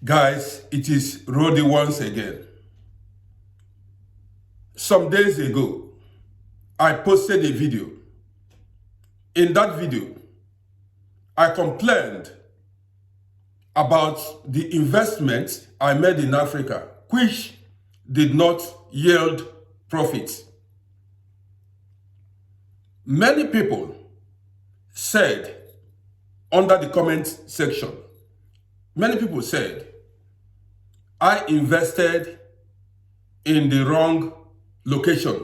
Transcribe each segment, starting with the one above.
Guys, it is Rody once again. Some days ago, I posted a video. In that video, I complained about the investment I made in Africa, which did not yield profit. Many people said under the comment section, many people said, I invested in the wrong location,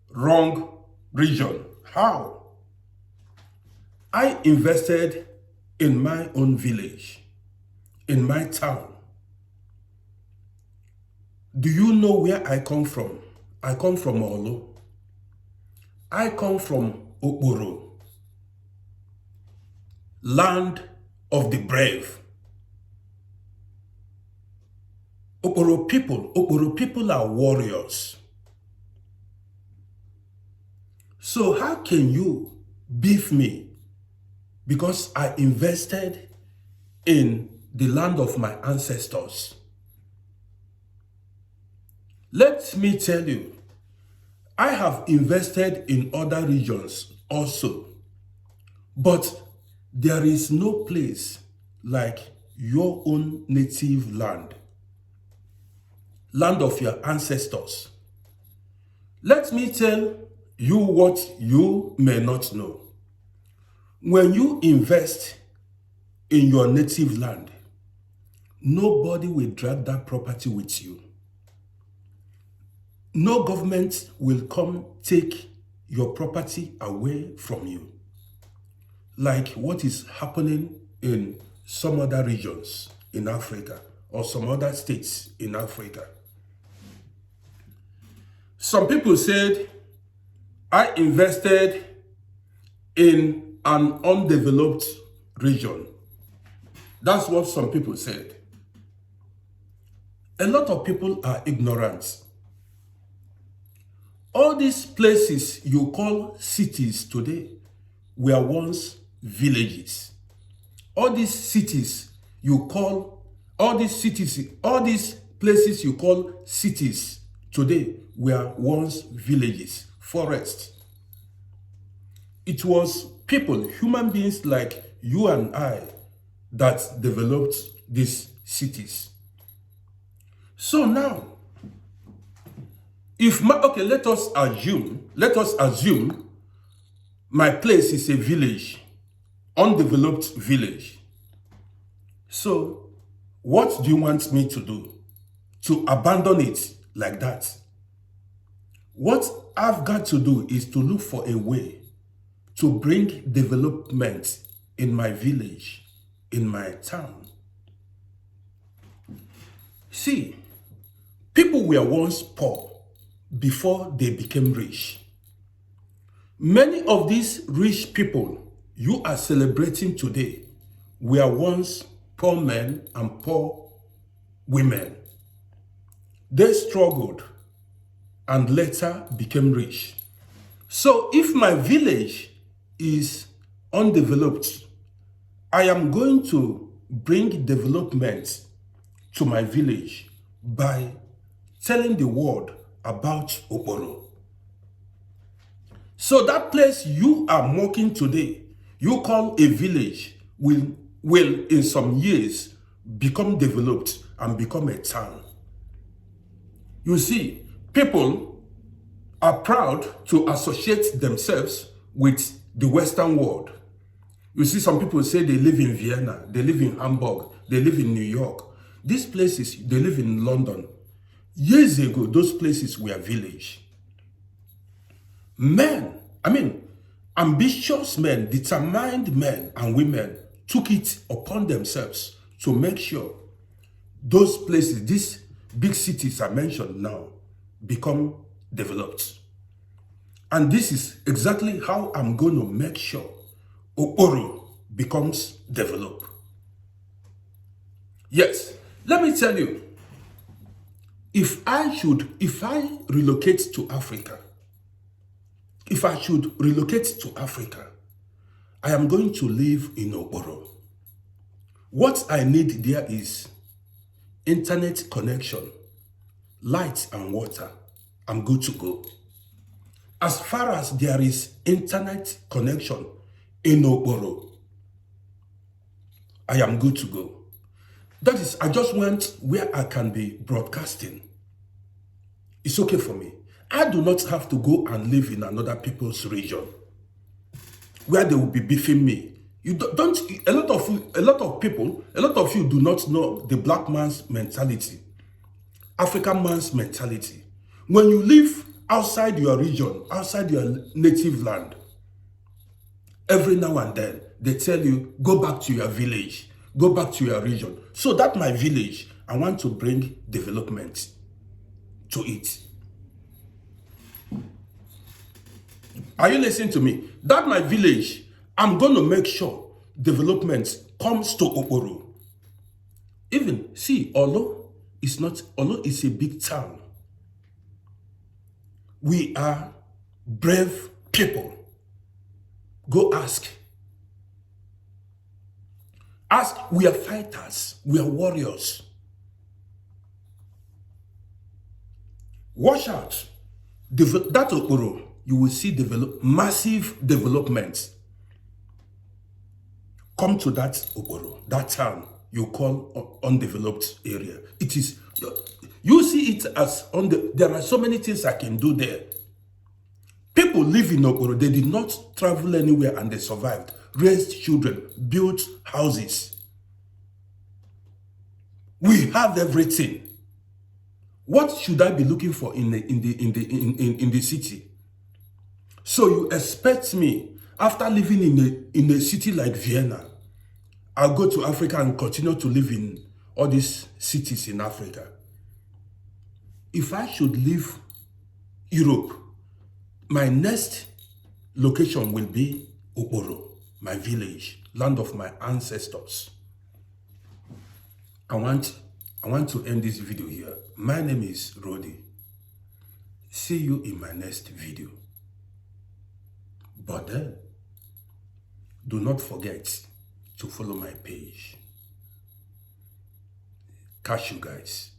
wrong region. How? I invested in my own village, in my town. Do you know where I come from? I come from Olo. I come from Okporo, land of the brave. Okporo people are warriors. So how can you beef me because I invested in the land of my ancestors? Let me tell you, I have invested in other regions also, but there is no place like your own native land, land of your ancestors. Let me tell you what you may not know. When you invest in your native land, nobody will drag that property with you. No government will come take your property away from you, like what is happening in some other regions in Africa or some other states in Africa. Some people said, I invested in an undeveloped region. That's what some people said. A lot of people are ignorant. All these places you call cities today were once villages. All these places you call cities today were once villages, forests. It was people, human beings like you and I, that developed these cities. So now, let us assume my place is a village, undeveloped village. So what do you want me to do? To abandon it like that? What I've got to do is to look for a way to bring development in my village, in my town. See, people were once poor before they became rich. Many of these rich people you are celebrating today were once poor men and poor women. They struggled and later became rich. So if my village is undeveloped, I am going to bring development to my village by telling the world about Okporo. So that place you are mocking today, you call a village, will in some years become developed and become a town. You see, people are proud to associate themselves with the Western world. You see, some people say they live in Vienna, they live in Hamburg, they live in New York. These places, they live in London. Years ago, those places were village. Ambitious men, determined men and women took it upon themselves to make sure those places, these big cities I mentioned now, become developed. And this is exactly how I'm going to make sure Okporo becomes developed. Yes, let me tell you, if I relocate to Africa, I am going to live in Okporo. What I need there is internet connection, light and water, I'm good to go. As far as there is internet connection in Okporo, I am good to go. That is, I just want where I can be broadcasting. It's okay for me. I do not have to go and live in another people's region where they will be beefing me. You don't. A lot of people, a lot of you do not know the black man's mentality, African man's mentality. When you live outside your region, outside your native land, every now and then they tell you, go back to your village, go back to your region. So that my village, I want to bring development to it. Are you listening to me? That my village, I'm going to make sure development comes to Okporo. Even, see, Olo is a big town. We are brave people. Go ask. Ask, we are fighters, we are warriors. Watch out. That Okporo, you will see massive developments. Come to that Okporo, that town you call undeveloped area. It is, you see it as there are so many things I can do there. People live in Okporo, they did not travel anywhere and they survived, raised children, built houses. We have everything. What should I be looking for in the city? So you expect me, after living in a city like Vienna, I'll go to Africa and continue to live in all these cities in Africa. If I should leave Europe, my next location will be Okporo, my village, land of my ancestors. I want to end this video here. My name is Rodi. See you in my next video. But then, do not forget to follow my page. Catch you guys.